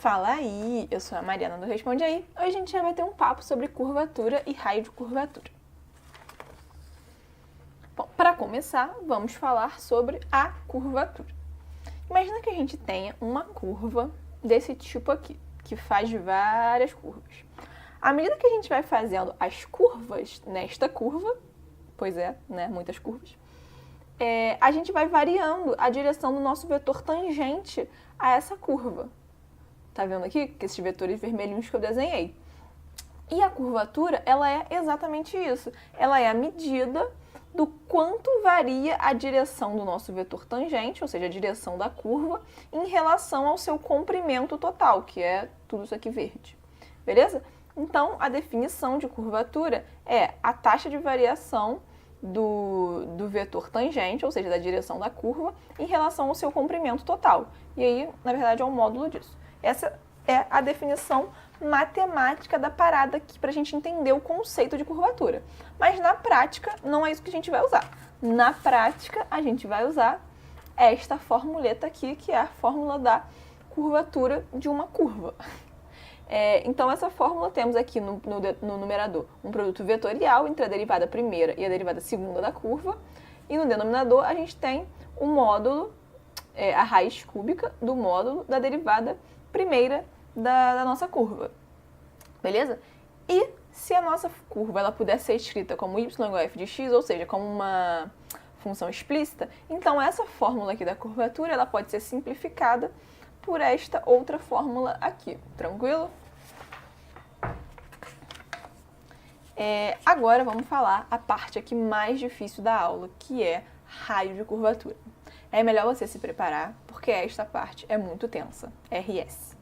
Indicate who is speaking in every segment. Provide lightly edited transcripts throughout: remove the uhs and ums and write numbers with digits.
Speaker 1: Fala aí, eu sou a Mariana do Responde Aí. Hoje a gente já vai ter um papo sobre curvatura e raio de curvatura. Bom, para começar, vamos falar sobre a curvatura. Imagina que a gente tenha uma curva desse tipo aqui, que faz várias curvas. À medida que a gente vai fazendo as curvas nesta curva, pois é, né, muitas curvas, a gente vai variando a direção do nosso vetor tangente a essa curva. Tá vendo aqui? Que esses vetores vermelhinhos que eu desenhei. E a curvatura, ela é exatamente isso. Ela é a medida do quanto varia a direção do nosso vetor tangente, ou seja, a direção da curva, em relação ao seu comprimento total, que é tudo isso aqui verde. Beleza? Então, a definição de curvatura é a taxa de variação do vetor tangente, ou seja, da direção da curva, em relação ao seu comprimento total. E aí, na verdade, é um módulo disso. Essa é a definição matemática da parada aqui para a gente entender o conceito de curvatura. Mas na prática, não é isso que a gente vai usar. Na prática, a gente vai usar esta formuleta aqui, que é a fórmula da curvatura de uma curva. Então, essa fórmula temos aqui no numerador um produto vetorial entre a derivada primeira e a derivada segunda da curva. E no denominador, a gente tem o módulo, a raiz cúbica do módulo da derivada primeira da nossa curva. Beleza? E se a nossa curva ela puder ser escrita como y igual a f de x, ou seja, como uma função explícita, então essa fórmula aqui da curvatura ela pode ser simplificada por esta outra fórmula aqui. Tranquilo? Agora vamos falar a parte aqui mais difícil da aula, que é raio de curvatura. É melhor você se preparar, porque esta parte é muito tensa. RS.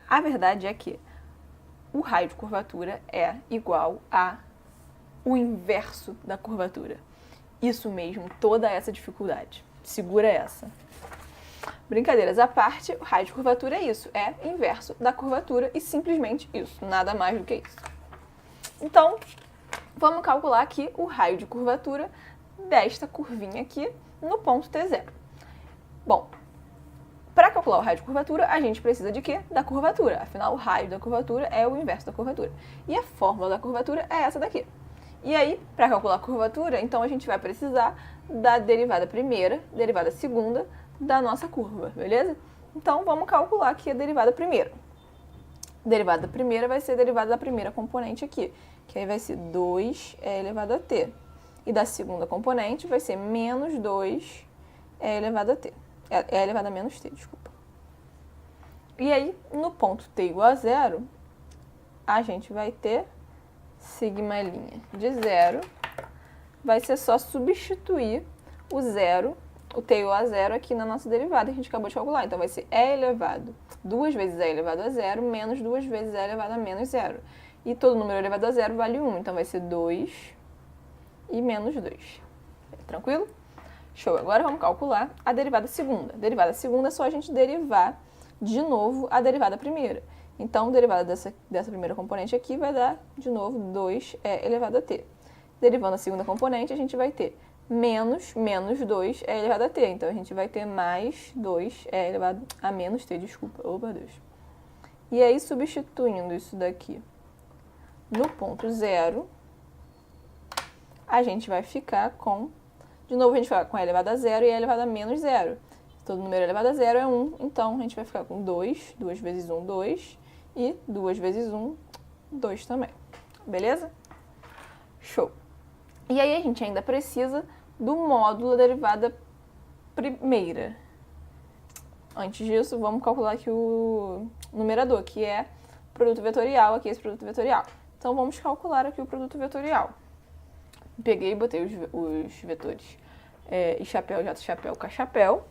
Speaker 1: A verdade é que o raio de curvatura é igual a o inverso da curvatura. Isso mesmo, toda essa dificuldade. Segura essa. Brincadeiras à parte, o raio de curvatura é isso, é inverso da curvatura e simplesmente isso, nada mais do que isso. Então, vamos calcular aqui o raio de curvatura desta curvinha aqui no ponto T0. Bom, para calcular o raio de curvatura, a gente precisa de quê? Da curvatura. Afinal, o raio da curvatura é o inverso da curvatura. E a fórmula da curvatura é essa daqui. E aí, para calcular a curvatura, então a gente vai precisar da derivada primeira, derivada segunda da nossa curva, beleza? Então, vamos calcular aqui a derivada primeira. A derivada primeira vai ser a derivada da primeira componente aqui, que aí vai ser 2e elevado a t. E da segunda componente vai ser menos 2e elevado a t. É elevado a menos t, desculpa. E aí, no ponto t igual a zero, a gente vai ter sigma linha de zero. Vai ser só substituir o zero, o t igual a zero aqui na nossa derivada que a gente acabou de calcular. Então, vai ser e elevado, 2 vezes e elevado a zero, menos 2 vezes e elevado a menos zero. E todo número elevado a zero vale 1, então vai ser 2 e menos 2. Tranquilo? Show! Agora vamos calcular a derivada segunda. A derivada segunda é só a gente derivar de novo a derivada primeira. Então, a derivada dessa primeira componente aqui vai dar, de novo, 2e elevado a t. Derivando a segunda componente, a gente vai ter menos 2e elevado a t. Então, a gente vai ter mais 2e elevado a menos t, desculpa. Oh, meu Deus. E aí, substituindo isso daqui no ponto zero, a gente vai ficar com... De novo, a gente vai ficar com e elevado a zero e e elevado a menos zero. Todo número elevado a zero é 1, então a gente vai ficar com 2, 2 vezes 1, 2, e 2 vezes 1, 2 também. Beleza? Show! E aí a gente ainda precisa do módulo da derivada primeira. Antes disso, vamos calcular aqui o numerador, que é produto vetorial, aqui esse produto vetorial. Então, vamos calcular aqui o produto vetorial. Peguei e botei os vetores e chapéu, jato, chapéu, cachapéu.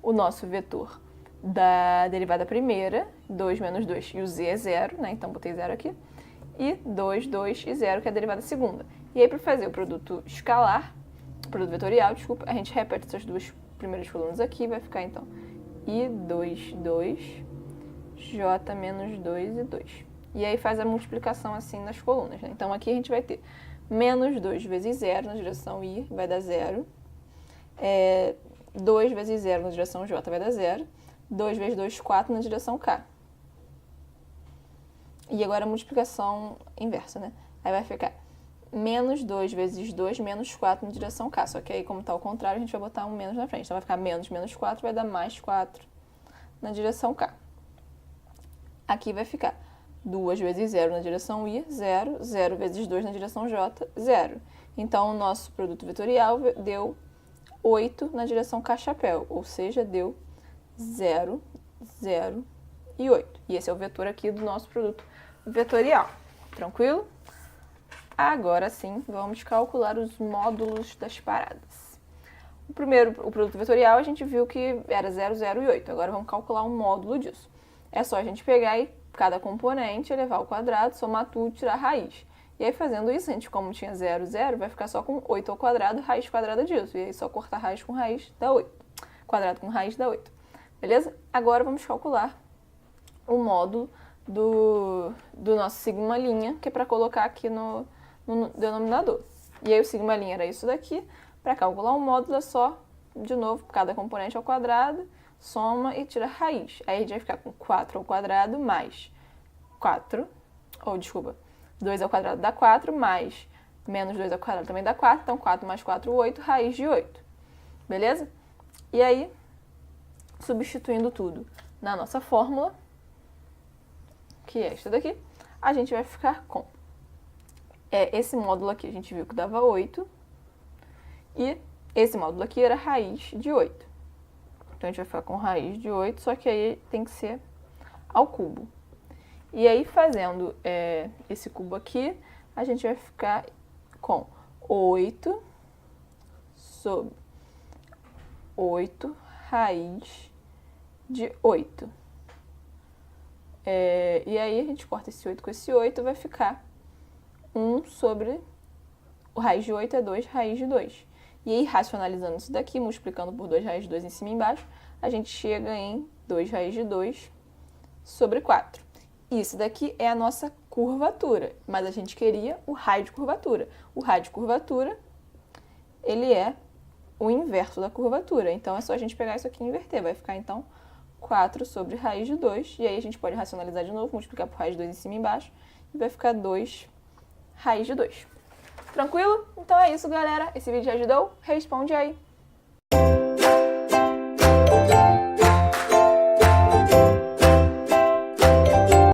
Speaker 1: O nosso vetor da derivada primeira, 2 menos 2, e o z é 0, né? Então, botei 0 aqui. E 2, 2 e 0, que é a derivada segunda. E aí, para fazer o produto escalar, produto vetorial, desculpa, a gente repete essas duas primeiras colunas aqui, vai ficar, então, i 2, 2, j menos 2 e 2. E aí faz a multiplicação assim nas colunas, né? Então, aqui a gente vai ter menos 2 vezes 0 na direção i, vai dar 0. 2 vezes 0 na direção j vai dar 0. 2 vezes 2, 4 na direção k. E agora a multiplicação inversa, né? Aí vai ficar menos 2 vezes 2 menos 4 na direção K. Só que aí, como tá ao contrário, a gente vai botar um menos na frente. Então vai ficar menos menos 4, vai dar mais 4 na direção K. Aqui vai ficar 2 vezes 0 na direção I, 0. 0 vezes 2 na direção J, 0. Então, o nosso produto vetorial deu 8 na direção K chapéu, ou seja, deu 0, 0 e 8. E esse é o vetor aqui do nosso produto vetorial. Tranquilo? Agora sim, vamos calcular os módulos das paradas. O primeiro, o produto vetorial, a gente viu que era 0, 0 e 8. Agora vamos calcular um módulo disso. É só a gente pegar e cada componente elevar ao quadrado, somar tudo e tirar a raiz. E aí, fazendo isso, a gente, como tinha 0, 0, vai ficar só com 8 ao quadrado, raiz quadrada disso. E aí, só cortar raiz com raiz dá 8. Quadrado com raiz dá 8. Beleza? Agora, vamos calcular o módulo do nosso sigma', que é para colocar aqui no denominador. E aí, o sigma' era isso daqui. Para calcular o módulo, é só, de novo, cada componente ao quadrado, soma e tira a raiz. Aí, a gente vai ficar com 4 ao quadrado mais 4, 2 ao quadrado dá 4, mais menos 2 ao quadrado também dá 4, então 4 mais 4, 8, raiz de 8. Beleza? E aí, substituindo tudo na nossa fórmula, que é esta daqui, a gente vai ficar com esse módulo aqui, a gente viu que dava 8, e esse módulo aqui era raiz de 8. Então, a gente vai ficar com raiz de 8, só que aí tem que ser ao cubo. E aí, fazendo esse cubo aqui, a gente vai ficar com 8 sobre 8 raiz de 8. E aí, a gente corta esse 8 com esse 8, vai ficar 1 sobre o raiz de 8 é 2 raiz de 2. E aí, racionalizando isso daqui, multiplicando por 2 raiz de 2 em cima e embaixo, a gente chega em 2 raiz de 2 sobre 4. Isso daqui é a nossa curvatura, mas a gente queria o raio de curvatura. O raio de curvatura, ele é o inverso da curvatura. Então, é só a gente pegar isso aqui e inverter. Vai ficar, então, 4 sobre raiz de 2. E aí, a gente pode racionalizar de novo, multiplicar por raiz de 2 em cima e embaixo. E vai ficar 2 raiz de 2. Tranquilo? Então é isso, galera. Esse vídeo já ajudou? Responde aí.